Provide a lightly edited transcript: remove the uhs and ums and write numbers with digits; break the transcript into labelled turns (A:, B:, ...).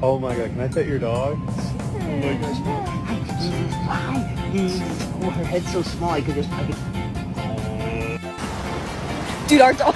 A: Oh my god, can I pet your dog? Oh my gosh.
B: Oh, her head's so small, I could just...
C: Dude, our dog.